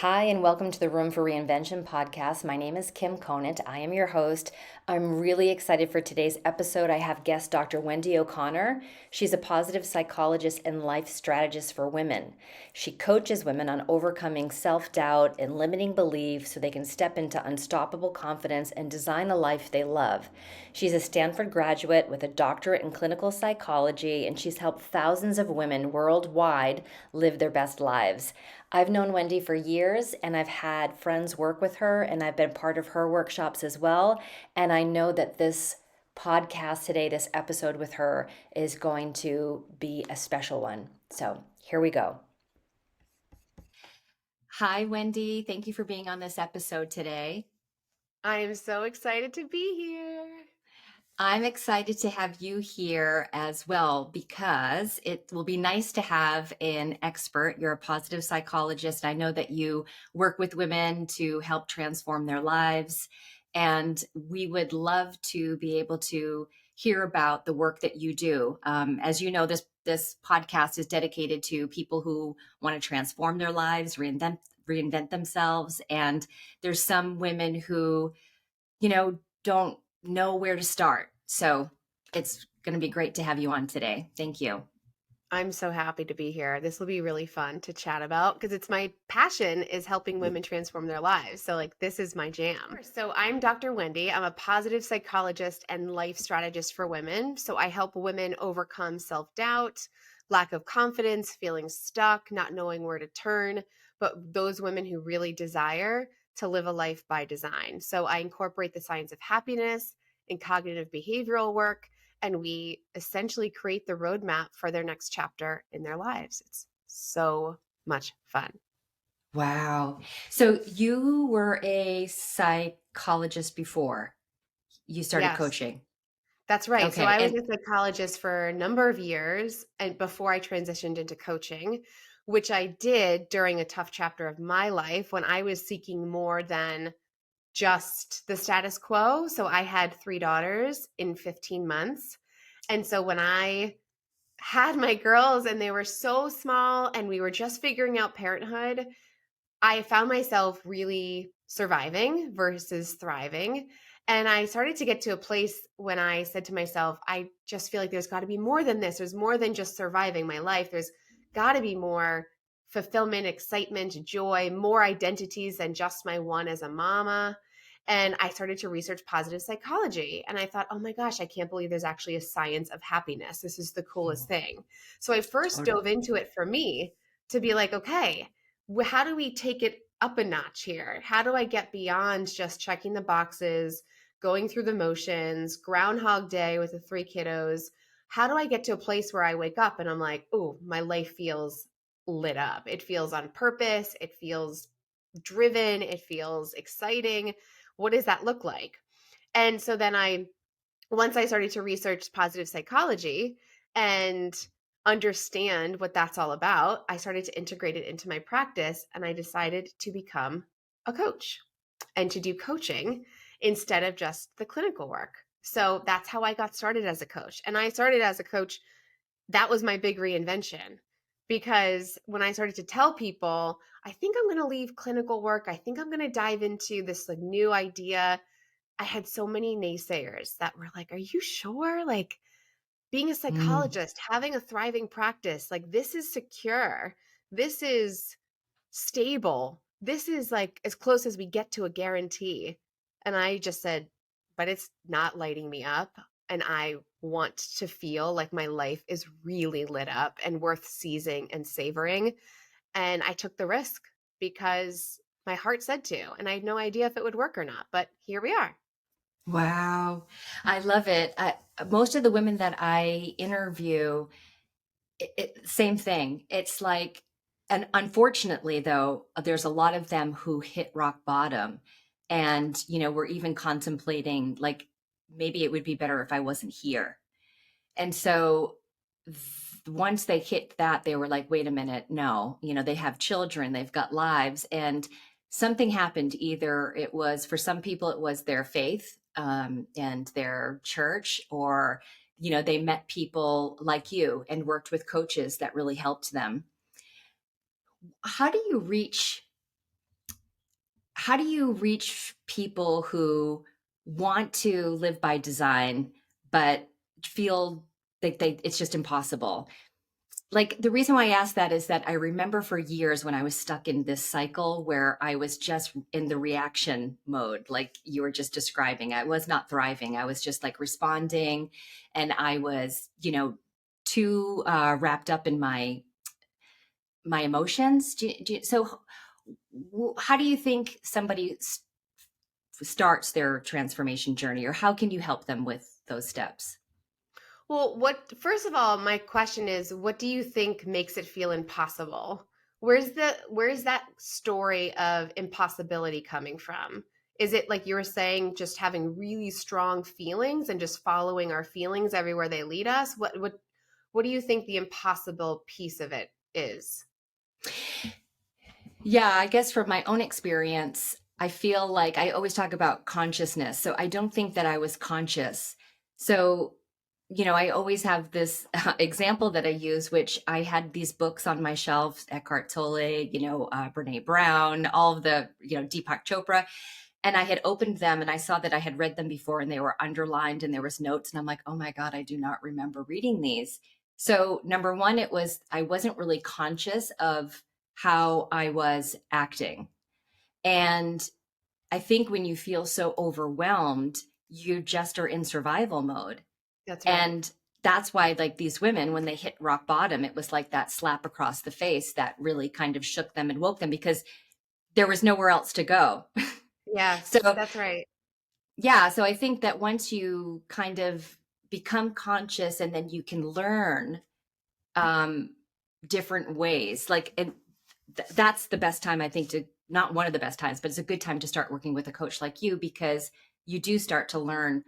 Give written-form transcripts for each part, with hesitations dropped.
Hi, and welcome to the Room for Reinvention podcast. My name is Kim Conant. I am your host. I'm really excited for today's episode. I have guest Dr. Wendy O'Connor. She's a positive psychologist and life strategist for women. She coaches women on overcoming self doubt and limiting beliefs so they can step into unstoppable confidence and design a life they love. She's a Stanford graduate with a doctorate in clinical psychology, and she's helped thousands of women worldwide live their best lives. I've known Wendy for years, and I've had friends work with her, and I've been part of her workshops as well. And I know that this podcast today, this episode with her, is going to be a special one. So here we go. Hi, Wendy. Thank you for being on this episode today. I am so excited to be here. I'm excited to have you here as well because it will be nice to have an expert. You're a positive psychologist. I know that you work with women to help transform their lives. And we would love to be able to hear about the work that you do. As you know, this podcast is dedicated to people who want to transform their lives, reinvent themselves. And there's some women who don't know where to start. So it's going to be great to have you on today. Thank you. I'm so happy to be here. This will be really fun to chat about because it's my passion is helping women transform their lives. So this is my jam. So I'm Dr. Wendy. I'm a positive psychologist and life strategist for women. So I help women overcome self-doubt, lack of confidence, feeling stuck, not knowing where to turn, but those women who really desire to live a life by design. So I incorporate the science of happiness and cognitive behavioral work, and we essentially create the roadmap for their next chapter in their lives. It's so much fun. Wow. So you were a psychologist before you started Yes, coaching. that's right. So Okay. I was And a psychologist for a number of years and before I transitioned into coaching, which I did during a tough chapter of my life when I was seeking more than just the status quo. So I had three daughters in 15 months. And so when I had my girls and they were so small and we were just figuring out parenthood, I found myself really surviving versus thriving. And I started to get to a place when I said to myself, I just feel like there's got to be more than this. There's more than just surviving my life. There's got to be more fulfillment, excitement, joy, more identities than just my one as a mama. And I started to research positive psychology. And I thought, oh my gosh, I can't believe there's actually a science of happiness. This is the coolest thing. So I first totally. dove into it for me to be like, okay, how do we take it up a notch here? How do I get beyond just checking the boxes, going through the motions, Groundhog Day with the three kiddos? How do I get to a place where I wake up and I'm like, oh, my life feels lit up? It feels on purpose. It feels driven. It feels exciting. What does that look like? And so then once I started to research positive psychology and understand what that's all about, I started to integrate it into my practice and I decided to become a coach and to do coaching instead of just the clinical work. So that's how I got started as a coach. And I started as a coach, that was my big reinvention because when I started to tell people, I think I'm going to leave clinical work, I think I'm going to dive into this new idea, I had so many naysayers that were like, "Are you sure? Like being a Mm. psychologist, having a thriving practice, like this is secure. This is stable. This is like as close as we get to a guarantee." And I just said, "But it's not lighting me up. And I want to feel like my life is really lit up and worth seizing and savoring." And I took the risk because my heart said to, and I had no idea if it would work or not, but here we are. Wow. I love it. Most of the women that I interview, same thing. It's like, and unfortunately, though, there's a lot of them who hit rock bottom. And, we're even contemplating, like, maybe it would be better if I wasn't here. And so once they hit that, they were like, wait a minute, no, they have children, they've got lives. And something happened. Either it was, for some people, it was their faith and their church, or, they met people like you and worked with coaches that really helped them. How do you reach how do you reach people who want to live by design but feel like it's just impossible? Like, the reason why I ask that is that I remember for years when I was stuck in this cycle where I was just in the reaction mode, like you were just describing. I was not thriving. I was just like responding, and I was, too wrapped up in my emotions. So, how do you think somebody starts their transformation journey, or how can you help them with those steps? Well, first of all, my question is, what do you think makes it feel impossible? Where's that story of impossibility coming from? Is it like you were saying, just having really strong feelings and just following our feelings everywhere they lead us? What do you think the impossible piece of it is? Yeah, I guess from my own experience, I feel like I always talk about consciousness. So I don't think that I was conscious. So, I always have this example that I use, which I had these books on my shelves, Eckhart Tolle, Brene Brown, all of the, Deepak Chopra. And I had opened them and I saw that I had read them before and they were underlined and there was notes. And I'm like, oh my God, I do not remember reading these. So number one, I wasn't really conscious of how I was acting. And I think when you feel so overwhelmed, you just are in survival mode. That's right. And that's why, like, these women, when they hit rock bottom, it was like that slap across the face that really kind of shook them and woke them because there was nowhere else to go. Yes, So, that's right. yeah. So I think that once you kind of become conscious and then you can learn um, different ways, like, and that's the best time, I think, to not one of the best times, but it's a good time to start working with a coach like you because you do start to learn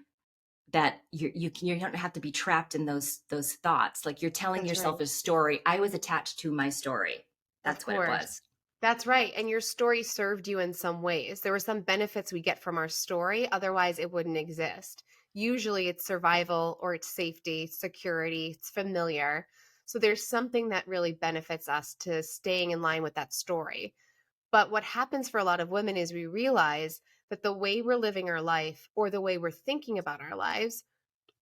that you don't have to be trapped in those thoughts. Like, you're telling That's right. yourself a story. I was attached to my story. Of That's what it was. course. That's right. And your story served you in some ways. There were some benefits we get from our story, otherwise, it wouldn't exist. Usually, it's survival or it's safety, security, it's familiar. So, there's something that really benefits us to staying in line with that story. But what happens for a lot of women is we realize that the way we're living our life or the way we're thinking about our lives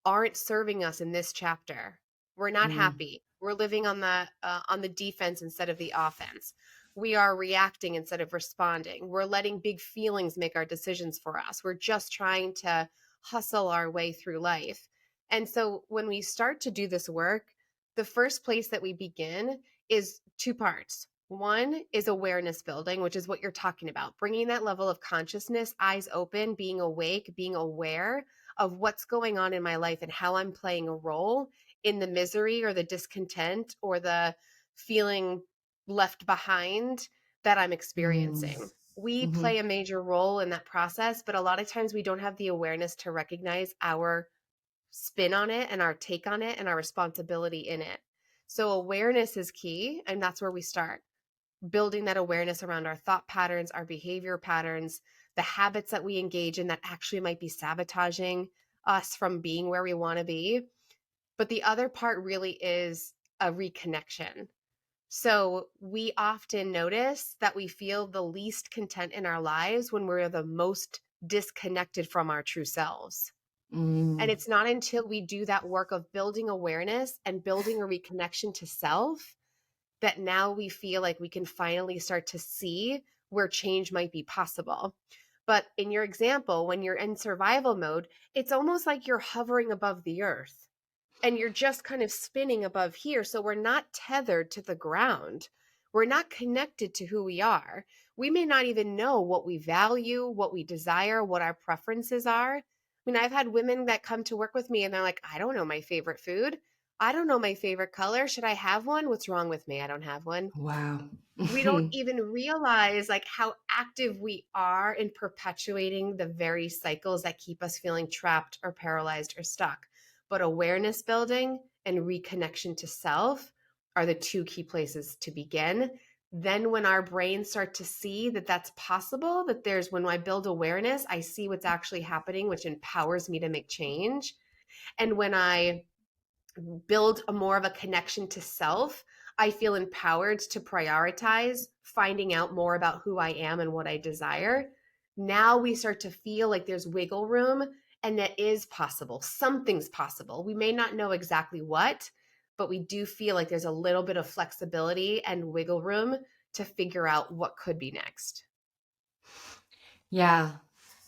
aren't serving us in this chapter. We're not Mm, happy. We're living on the defense instead of the offense. We are reacting instead of responding. We're letting big feelings make our decisions for us. We're just trying to hustle our way through life. And so when we start to do this work, the first place that we begin is two parts. One is awareness building, which is what you're talking about, bringing that level of consciousness, eyes open, being awake, being aware of what's going on in my life and how I'm playing a role in the misery or the discontent or the feeling left behind that I'm mm, experiencing. We mhm, play a major role in that process, but a lot of times we don't have the awareness to recognize our spin on it and our take on it and our responsibility in it. So, awareness is key, and that's where we start building that awareness around our thought patterns, our behavior patterns, the habits that we engage in that actually might be sabotaging us from being where we want to be. But the other part really is a reconnection. So we often notice that we feel the least content in our lives when we're the most disconnected from our true selves. And mm, it's not until we do that work of building awareness and building a reconnection to self that now we feel like we can finally start to see where change might be possible. But in your example, when you're in survival mode, it's almost like you're hovering above the earth and you're just kind of spinning above here. So we're not tethered to the ground. We're not connected to who we are. We may not even know what we value, what we desire, what our preferences are. I mean, I've had women that come to work with me and they're like, I don't know my favorite food. I don't know my favorite color. Should I have one? What's wrong with me? I don't have one. wow. We don't even realize like how active we are in perpetuating the very cycles that keep us feeling trapped or paralyzed or stuck. But awareness building and reconnection to self are the two key places to begin. Then when our brains start to see that that's possible, that there's when I build awareness, I see what's actually happening, which empowers me to make change. And when I build a more of a connection to self, I feel empowered to prioritize finding out more about who I am and what I desire. Now we start to feel like there's wiggle room and that is possible. Something's possible. We may not know exactly what, but we do feel like there's a little bit of flexibility and wiggle room to figure out what could be next. Yeah,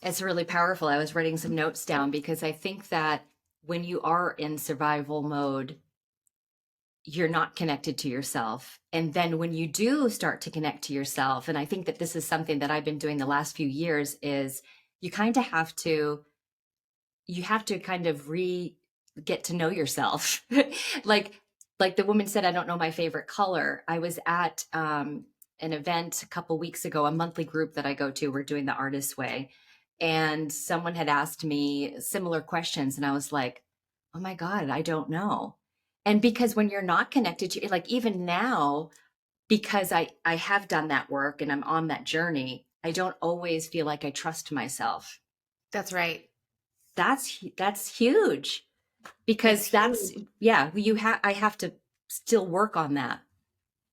it's really powerful. I was writing some notes down because I think that when you are in survival mode, you're not connected to yourself. And then when you do start to connect to yourself, and I think that this is something that I've been doing the last few years, is you kind of have to kind of get to know yourself. like like the woman said, I don't know my favorite color. I was at an event a couple weeks ago, a monthly group that I go to. We're doing the artist way. And someone had asked me similar questions. And I was like, oh my God, I don't know. And because when you're not connected to, like, even now, because I have done that work and I'm on that journey, I don't always feel like I trust myself. That's right. That's huge, It's because that's, huge. yeah, I have to still work on that.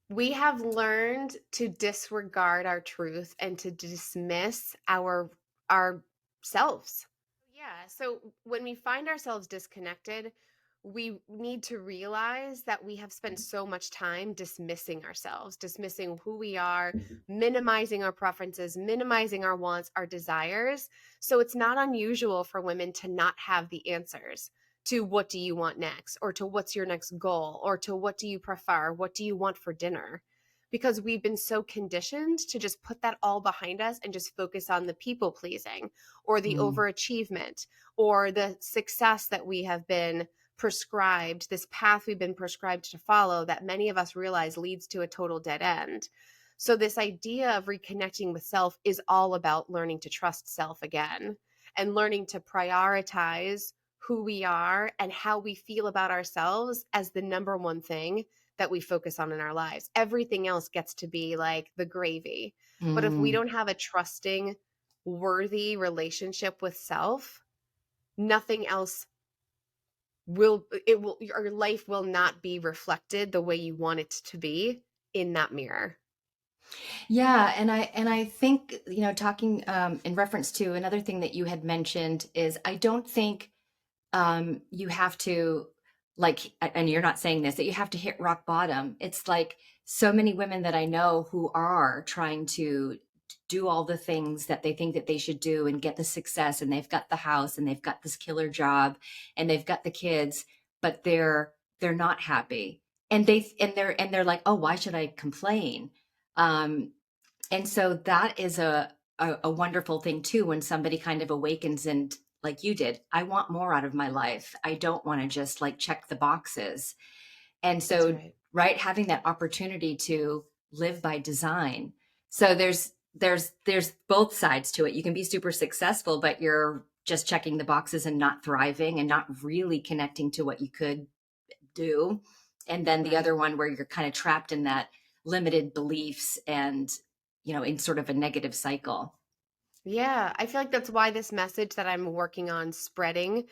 We have learned to disregard our truth and to dismiss ourselves. Yeah, so when we find ourselves disconnected, we need to realize that we have spent so much time dismissing ourselves, dismissing who we are, minimizing our preferences, minimizing our wants, our desires. So it's not unusual for women to not have the answers to what do you want next, or to what's your next goal, or to what do you prefer, what do you want for dinner, because we've been so conditioned to just put that all behind us and just focus on the people pleasing or the Mm. overachievement or the success that we have been prescribed, this path we've been prescribed to follow that many of us realize leads to a total dead end. So, this idea of reconnecting with self is all about learning to trust self again and learning to prioritize who we are and how we feel about ourselves as the number one thing that we focus on in our lives. Everything else gets to be like the gravy. But if we Mm. don't have a trusting, worthy relationship with self, nothing else your life will not be reflected the way you want it to be in that mirror. Yeah, and I think, talking in reference to another thing that you had mentioned, is I don't think you have to, like, and you're not saying this, that you have to hit rock bottom. It's like so many women that I know who are trying to do all the things that they think that they should do and get the success, and they've got the house and they've got this killer job and they've got the kids, but they're not happy. And they're like, oh, why should I complain? Um, and so that is a wonderful thing too, when somebody kind of awakens and, like you did, I want more out of my life. I don't want to just like check the boxes. And That's so, right. right, having that opportunity to live by design. So there's both sides to it. You can be super successful, but you're just checking the boxes and not thriving and not really connecting to what you could do. And then the Right. other one where you're kind of trapped in that limited beliefs and, in sort of a negative cycle. Yeah, I feel like that's why this message that I'm working on spreading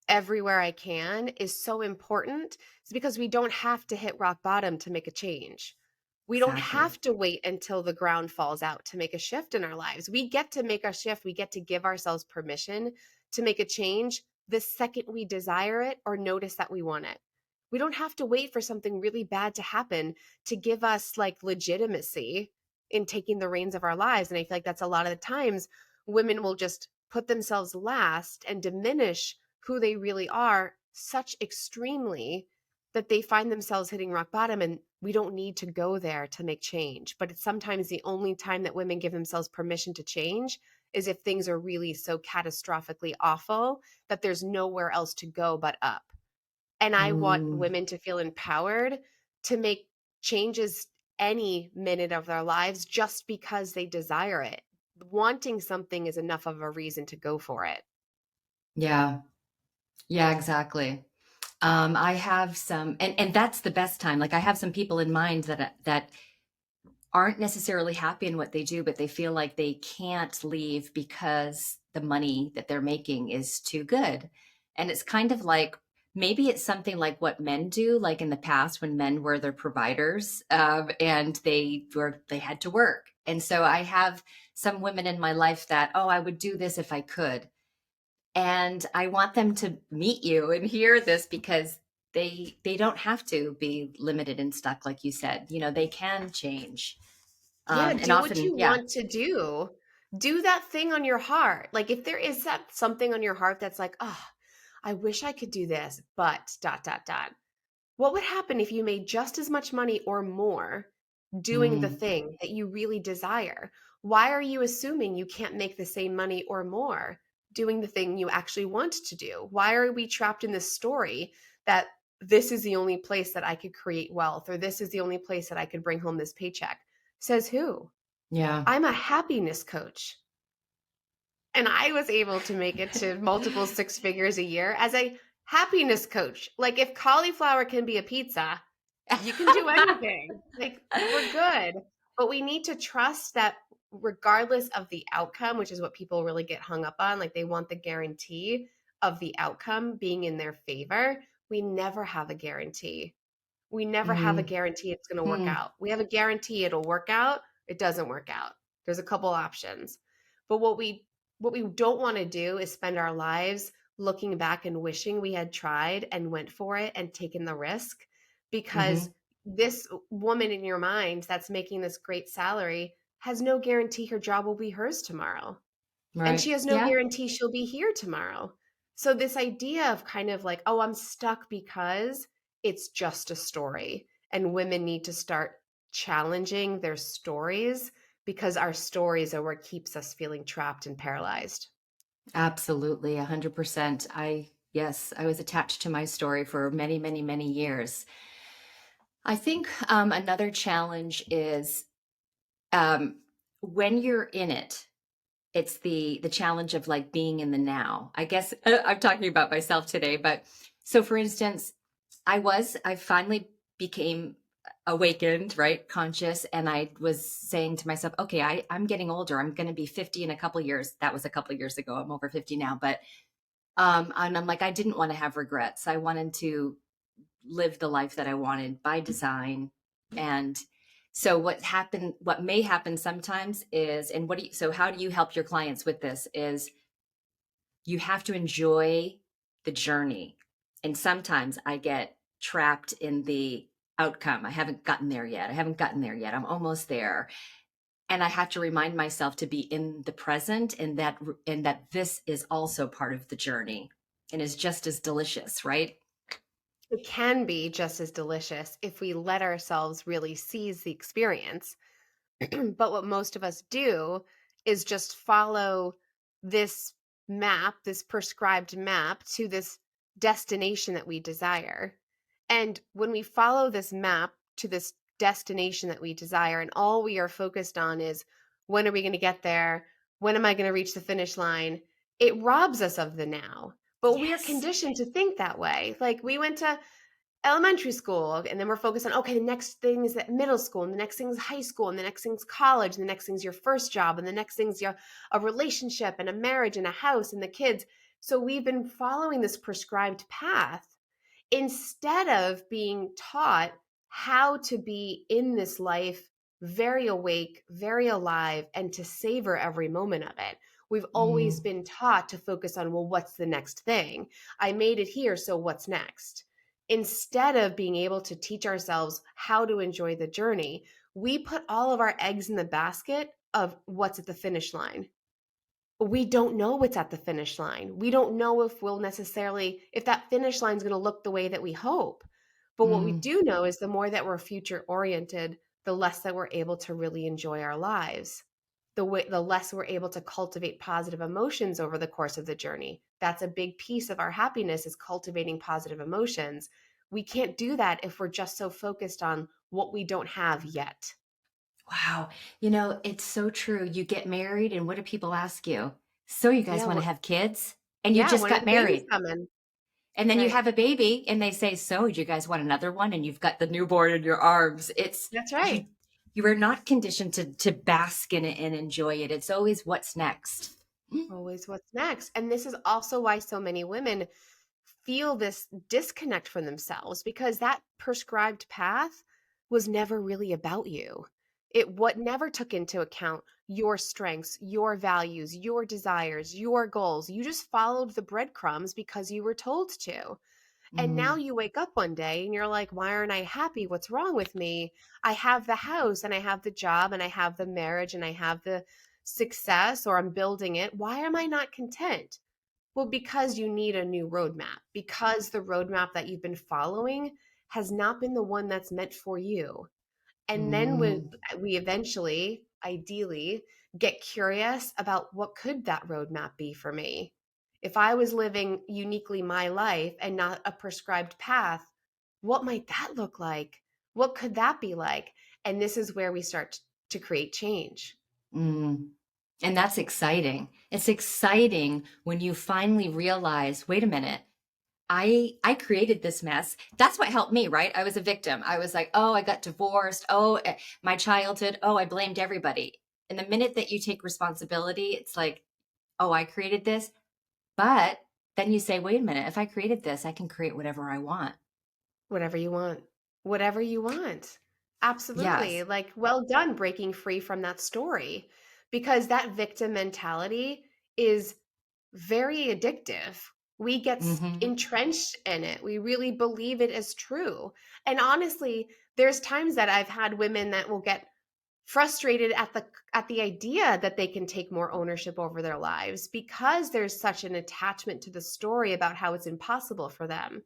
everywhere I can is so important. It's because we don't have to hit rock bottom to make a change. We don't Exactly. have to wait until the ground falls out to make a shift in our lives. We get to make a shift. We get to give ourselves permission to make a change the second we desire it or notice that we want it. We don't have to wait for something really bad to happen to give us like legitimacy in taking the reins of our lives. And I feel like that's a lot of the times women will just put themselves last and diminish who they really are such extremely that they find themselves hitting rock bottom. And we don't need to go there to make change. But it's sometimes the only time that women give themselves permission to change is if things are really so catastrophically awful that there's nowhere else to go but up. And I want Mm. women to feel empowered to make changes any minute of their lives just because they desire it. Wanting something is enough of a reason to go for it. Yeah. Yeah, exactly. I have some, and that's the best time. Like, I have some people in mind that aren't necessarily happy in what they do, but they feel like they can't leave because the money that they're making is too good. And it's kind of like maybe it's something like what men do, like in the past when men were their providers, and they had to work. And so I have some women in my life that, oh, I would do this if I could. And I want them to meet you and hear this because they don't have to be limited and stuck, like you said. They can change. Yeah, And do what often, you yeah. want to do. Do that thing on your heart. Like if there is that something on your heart that's like, oh, I wish I could do this, but dot, dot, dot. What would happen if you made just as much money or more doing the Mm, thing that you really desire? Why are you assuming you can't make the same money or more doing the thing you actually want to do? Why are we trapped in this story that this is the only place that I could create wealth or this is the only place that I could bring home this paycheck? Says who? yeah. I'm a happiness coach. And I was able to make it to multiple six figures a year as a happiness coach. Like if cauliflower can be a pizza, you can do anything. Like we're good. But we need to trust that regardless of the outcome, which is what people really get hung up on, like they want the guarantee of the outcome being in their favor. We never have a guarantee. We never have a Hmm. guarantee it's going to work Hmm. out. We have a guarantee it'll work out. It doesn't work out. There's a couple options. But what we don't want to do is spend our lives looking back and wishing we had tried and went for it and taken the risk because Hmm. this woman in your mind that's making this great salary has no guarantee her job will be hers tomorrow. And Right. she has no Yeah. guarantee she'll be here tomorrow. So, this idea of kind of like, oh, I'm stuck because it's just a story. And women need to start challenging their stories because our stories are what keeps us feeling trapped and paralyzed. Absolutely. 100%. Yes, I was attached to my story for many, many, many years. I think another challenge is um, when you're in it, it's the challenge of like being in the now. I guess I'm talking about myself today, but so for instance, I finally became awakened, right? Conscious. And I was saying to myself, okay, I'm getting older. I'm going to be 50 in a couple years. That was a couple years ago. I'm over 50 now. But, and I'm like, I didn't want to have regrets. I wanted to live the life that I wanted by design. And so what may happen sometimes is, and so how do you help your clients with this is you have to enjoy the journey. And sometimes I get trapped in the outcome. I haven't gotten there yet. I haven't gotten there yet. I'm almost there. And I have to remind myself to be in the present and that this is also part of the journey and is just as delicious, right? It can be just as delicious if we let ourselves really seize the experience. But what most of us do is just follow this map, this prescribed map to this destination that we desire. And when we follow this map to this destination that we desire, and all we are focused on is when are we going to get there? When am I going to reach the finish line? It robs us of the now. But we are Yes. conditioned to think that way. Like we went to elementary school and then we're focused on okay the next thing is that middle school and the next thing is high school and the next thing's college and the next thing's your first job and the next thing's a relationship and a marriage and a house and the kids. So we've been following this prescribed path instead of being taught how to be in this life very awake, very alive, and to savor every moment of it. We've always Mm. been taught to focus on, well, what's the next thing? I made it here, so what's next? Instead of being able to teach ourselves how to enjoy the journey, we put all of our eggs in the basket of what's at the finish line. We don't know what's at the finish line. We don't know if we'll necessarily, if that finish line is going to look the way that we hope. But what we Mm. do know is the more that we're future oriented, the less that we're able to really enjoy our lives. The less we're able to cultivate positive emotions over the course of the journey. That's a big piece of our happiness is cultivating positive emotions. We can't do that if we're just so focused on what we don't have yet. Wow. It's so true. You get married, and what do people ask you? So, you guys Yeah, want to well, have kids? And you yeah, just when are got the babies married. coming? And then you Right. have a baby, and they say, so, do you guys want another one? And you've got the newborn in your arms. That's You, right. you are not conditioned to bask in it and enjoy it. It's always what's next. Always what's next. And this is also why so many women feel this disconnect from themselves because that prescribed path was never really about you. It what never took into account your strengths, your values, your desires, your goals. You just followed the breadcrumbs because you were told to. And now Mm, you wake up one day and you're like, why aren't I happy? What's wrong with me? I have the house and I have the job and I have the marriage and I have the success, or I'm building it. Why am I not content? Well, because you need a new roadmap, because the roadmap that you've been following has not been the one that's meant for you. And then when mm, we eventually, ideally, get curious about what could that roadmap be for me? If I was living uniquely my life and not a prescribed path, what might that look like? What could that be like? And this is where we start to create change. mm. And that's exciting. It's exciting when you finally realize, wait a minute, I created this mess. That's what helped me, right? I was a victim. I was like, oh, I got divorced. Oh, my childhood. Oh, I blamed everybody. And the minute that you take responsibility, it's like, oh, I created this. But then you say, wait a minute, if I created this, I can create whatever I want. Whatever you want. Whatever you want. Absolutely. Yes. Like, well done breaking free from that story, because that victim mentality is very addictive. We get Hmm. entrenched in it. We really believe it as true. And honestly, there's times that I've had women that will get frustrated at the idea that they can take more ownership over their lives because there's such an attachment to the story about how it's impossible for them.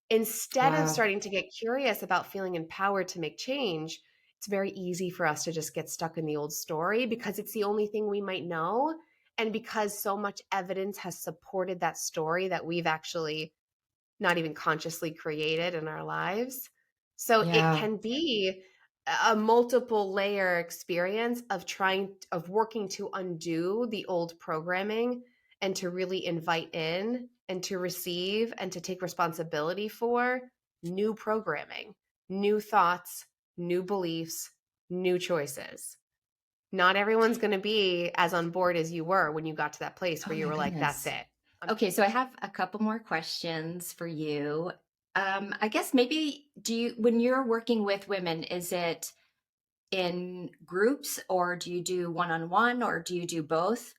Instead of Wow. starting to get curious about feeling empowered to make change, it's very easy for us to just get stuck in the old story because it's the only thing we might know. And because so much evidence has supported that story that we've actually not even consciously created in our lives. So it Yeah. can be a multiple layer experience of working to undo the old programming and to really invite in and to receive and to take responsibility for new programming, new thoughts, new beliefs, new choices. Not everyone's going to be as on board as you were when you got to that place Oh where you my were like, that's goodness. it. Okay, so I have a couple more questions for you. I guess maybe do you, when you're working with women, is it in groups or do you do one-on-one or do you do both?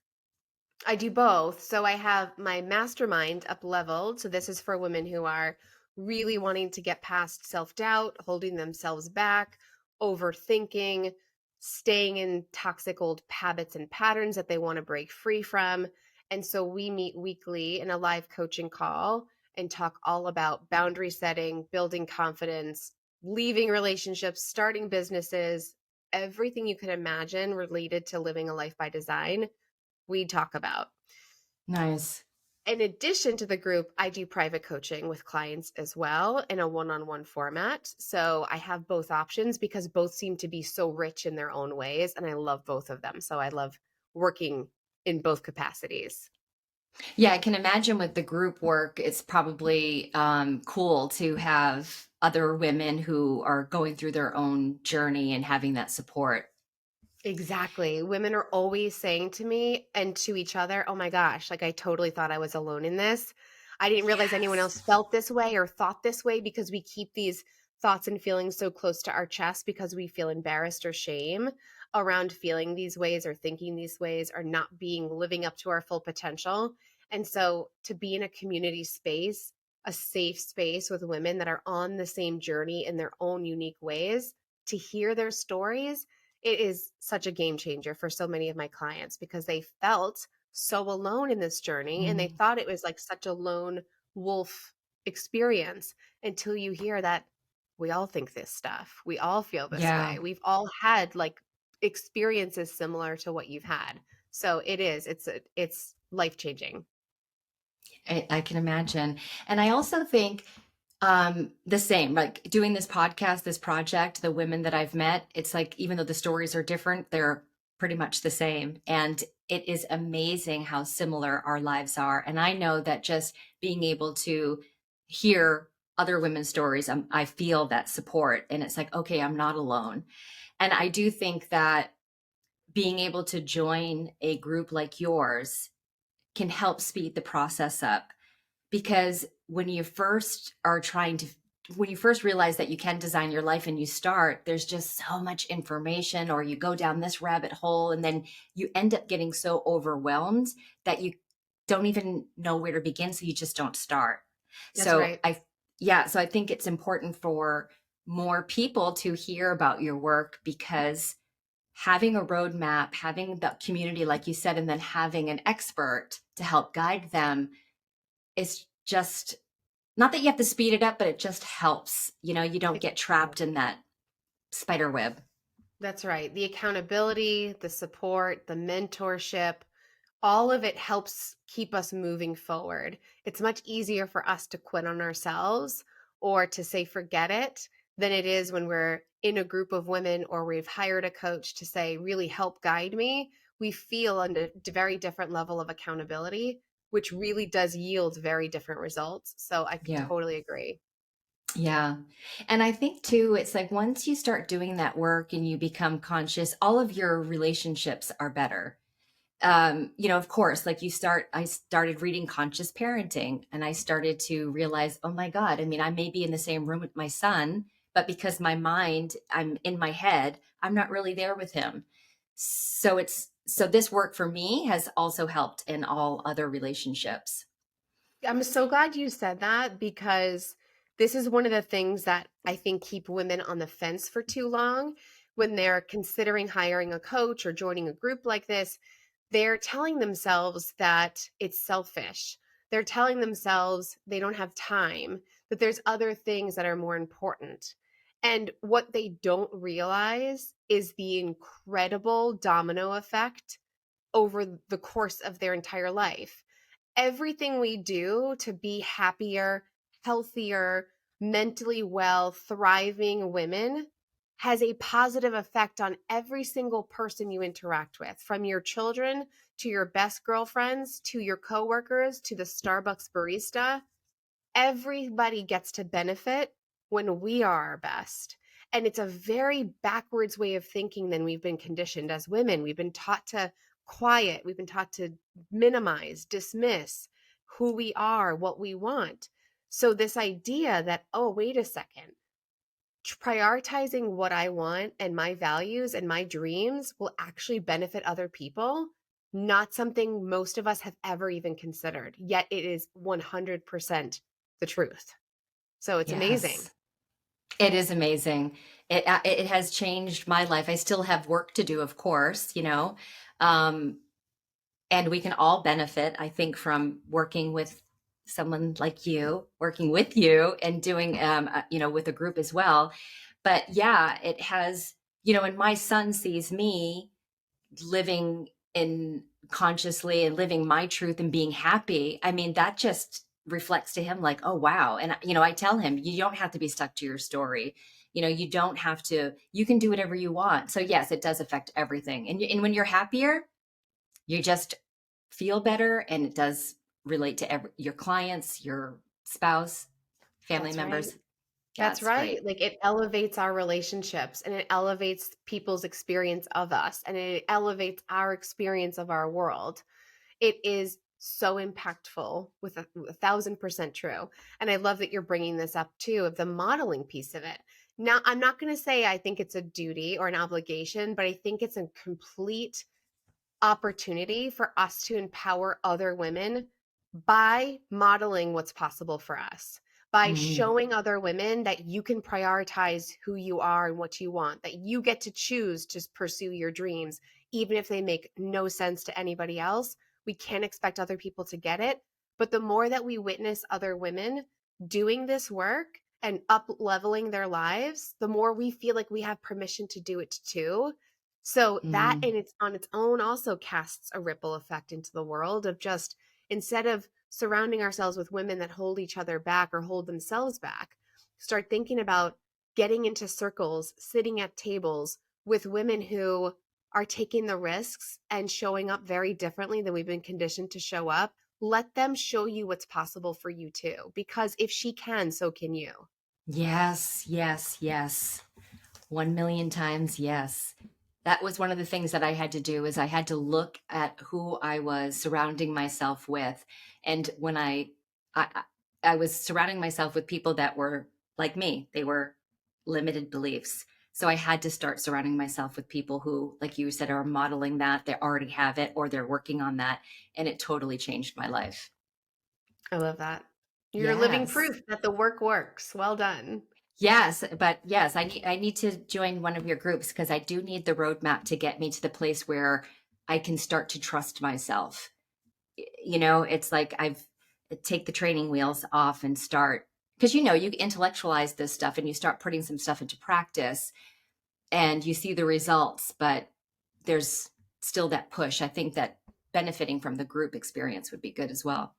I do both. So I have my mastermind up leveled. So this is for women who are really wanting to get past self doubt, holding themselves back, overthinking, staying in toxic old habits and patterns that they want to break free from. And so we meet weekly in a live coaching call and talk all about boundary setting, building confidence, leaving relationships, starting businesses, everything you could imagine related to living a life by design we talk about. Nice. In addition to the group, I do private coaching with clients as well in a one on one format. So I have both options because both seem to be so rich in their own ways. And I love both of them. So I love working in both capacities. Yeah, I can imagine with the group work, it's probably cool to have other women who are going through their own journey and having that support. Exactly. Women are always saying to me and to each other, oh my gosh, like I totally thought I was alone in this. I didn't realize anyone Yes. else felt this way or thought this way because we keep these thoughts and feelings so close to our chest because we feel embarrassed or shame around feeling these ways or thinking these ways or not being living up to our full potential. And so to be in a community space, a safe space with women that are on the same journey in their own unique ways, to hear their stories, it is such a game changer for so many of my clients because they felt so alone in this journey and they Mm, thought it was like such a lone wolf experience until you hear that we all think this stuff. We all feel this yeah. way. We've all had like experiences similar to what you've had. So it's life changing. I can imagine. And I also think the same, like doing this podcast, this project, the women that I've met, it's like even though the stories are different, they're pretty much the same. And it is amazing how similar our lives are. And I know that just being able to hear other women's stories, I feel that support. And it's like, okay, I'm not alone. And I do think that being able to join a group like yours can help speed the process up because when you first are trying to, when you first realize that you can design your life and you start, there's just so much information, or you go down this rabbit hole and then you end up getting so overwhelmed that you don't even know where to begin. So you just don't start. That's So right. yeah, so I think it's important for more people to hear about your work, because having a roadmap, having the community, like you said, and then having an expert to help guide them is just, not that you have to speed it up, but it just helps. You don't get trapped in that spider web. That's right. The accountability, the support, the mentorship, all of it helps keep us moving forward. It's much easier for us to quit on ourselves or to say, forget it, than it is when we're in a group of women or we've hired a coach to say, really help guide me. We feel a very different level of accountability, which really does yield very different results. So I Yeah. totally agree. Yeah. And I think too, it's like once you start doing that work and you become conscious, all of your relationships are better. Of course, like I started reading Conscious Parenting, and I started to realize, oh my God, I mean, I may be in the same room with my son, but because I'm in my head, I'm not really there with him. So this work for me has also helped in all other relationships. I'm so glad you said that because this is one of the things that I think keep women on the fence for too long when they're considering hiring a coach or joining a group like this. They're telling themselves that it's selfish. They're telling themselves they don't have time, that there's other things that are more important. And what they don't realize is the incredible domino effect over the course of their entire life. Everything we do to be happier, healthier, mentally well, thriving women has a positive effect on every single person you interact with, from your children to your best girlfriends to your coworkers to the Starbucks barista. Everybody gets to benefit when we are our best. And it's a very backwards way of thinking than we've been conditioned as women. We've been taught to quiet, we've been taught to minimize, dismiss who we are, what we want. So, this idea that, oh, wait a second, prioritizing what I want and my values and my dreams will actually benefit other people, not something most of us have ever even considered. Yet it is 100% the truth. So it's amazing. Yes. It is amazing. It has changed my life. I still have work to do, of course, um, and we can all benefit, I think, from working with someone like you, working with you, and doing, with a group as well. But yeah, it has, and my son sees me living in consciously and living my truth and being happy. I mean, that just reflects to him like, oh, wow. And, I tell him, you don't have to be stuck to your story. You don't have to, you can do whatever you want. So, yes, it does affect everything. And when you're happier, you just feel better. And it does relate to your clients, your spouse, family That's right. members. Yeah, That's it's great. right. Like it elevates our relationships and it elevates people's experience of us and it elevates our experience of our world. It is so impactful with 1,000% true. And I love that you're bringing this up too of the modeling piece of it. Now, I'm not going to say I think it's a duty or an obligation, but I think it's a complete opportunity for us to empower other women by modeling what's possible for us, by Mhm. showing other women that you can prioritize who you are and what you want, that you get to choose to pursue your dreams, even if they make no sense to anybody else. We can't expect other people to get it. But the more that we witness other women doing this work and up leveling their lives, the more we feel like we have permission to do it too. So that Mhm. in its on its own also casts a ripple effect into the world of just instead of surrounding ourselves with women that hold each other back or hold themselves back, start thinking about getting into circles, sitting at tables with women who are taking the risks and showing up very differently than we've been conditioned to show up. Let them show you what's possible for you too, because if she can, so can you. Yes, yes, yes. 1 million times, yes. That was one of the things that I had to do, is I had to look at who I was surrounding myself with. And when I I was surrounding myself with people that were like me. They were limited beliefs. So I had to start surrounding myself with people who, like you said, are modeling that, they already have it, or they're working on that. And it totally changed my life. I love that. You're living Yes. proof that the work works. Well done. Yes, but yes, I need to join one of your groups because I do need the roadmap to get me to the place where I can start to trust myself. It's like I've take the training wheels off and start because you intellectualize this stuff and you start putting some stuff into practice and you see the results, but there's still that push. I think that benefiting from the group experience would be good as well.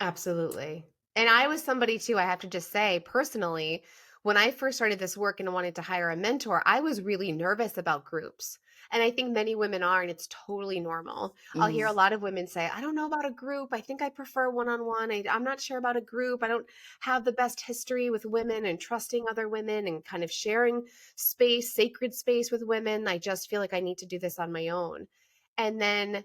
Absolutely. And I was somebody too, I have to just say, personally, when I first started this work and wanted to hire a mentor, I was really nervous about groups. And I think many women are, and it's totally normal. I'll hear Mm, a lot of women say, I don't know about a group. I think I prefer one on one. I'm not sure about a group. I don't have the best history with women and trusting other women and kind of sharing space, sacred space with women. I just feel like I need to do this on my own. And then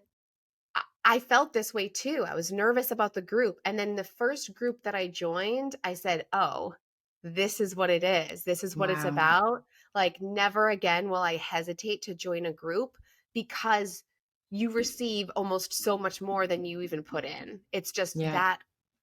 I felt this way too. I was nervous about the group. And then the first group that I joined, I said, oh, this is what it is. This is what it's wow. about. Like, never again will I hesitate to join a group because you receive almost so much more than you even put in. It's just Yeah. that,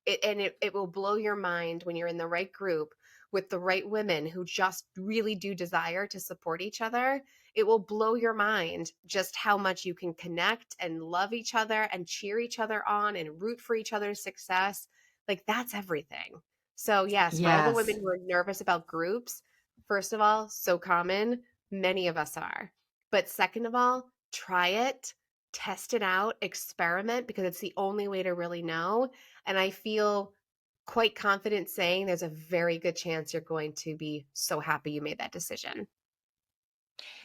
it will blow your mind when you're in the right group with the right women who just really do desire to support each other. It will blow your mind just how much you can connect and love each other and cheer each other on and root for each other's success. Like, that's everything. So, yes, for all the women Yes. who are nervous about groups, first of all, so common, many of us are. But second of all, try it, test it out, experiment, because it's the only way to really know. And I feel quite confident saying there's a very good chance you're going to be so happy you made that decision.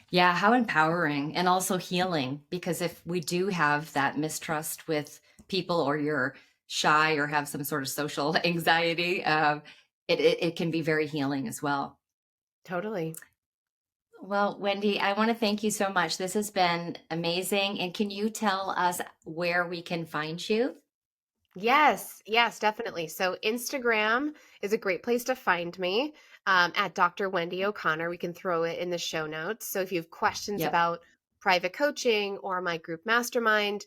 Yeah, how empowering and also healing. Because if we do have that mistrust with people, or you're shy or have some sort of social anxiety, it can be very healing as well. Totally. Well, Wendy, I want to thank you so much. This has been amazing. And can you tell us where we can find you? Yes, yes, definitely. So Instagram is a great place to find me at Dr. Wendy O'Connor. We can throw it in the show notes. So if you have questions Yep. about private coaching or my group mastermind,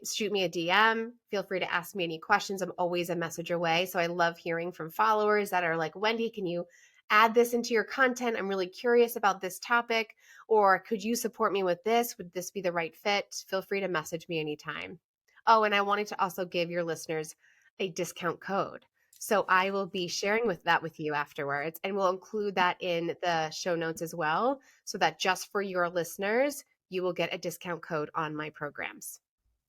shoot me a DM. Feel free to ask me any questions. I'm always a message away. So I love hearing from followers that are like, Wendy, can you add this into your content? I'm really curious about this topic. Or could you support me with this? Would this be the right fit? Feel free to message me anytime. Oh, and I wanted to also give your listeners a discount code. So I will be sharing with you afterwards, and we'll include that in the show notes as well, so that just for your listeners, you will get a discount code on my programs.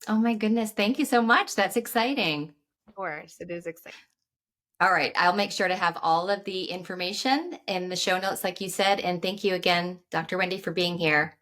Oh my goodness. Thank you so much. That's exciting. Of course, it is exciting. All right. I'll make sure to have all of the information in the show notes, like you said. And thank you again, Dr. Wendy, for being here.